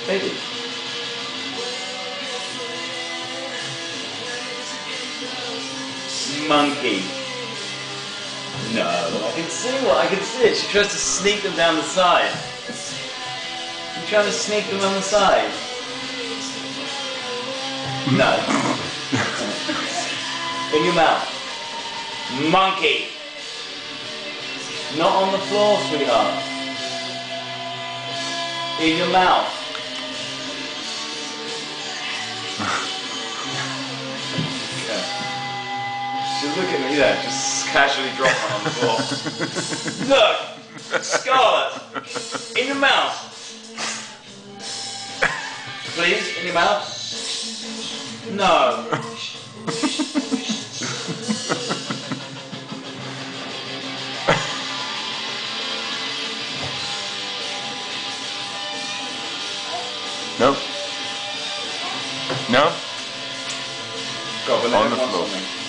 Maybe. Monkey. No, I can see what I can see it. She tries to sneak them down the side. You trying to sneak them on the side? No. In your mouth. Monkey. Not on the floor, sweetheart. In your mouth. Just look at me there, just casually drop one on the floor. Look! Scarlet! In your mouth! Please, in your mouth? No. No. No? God, On the floor.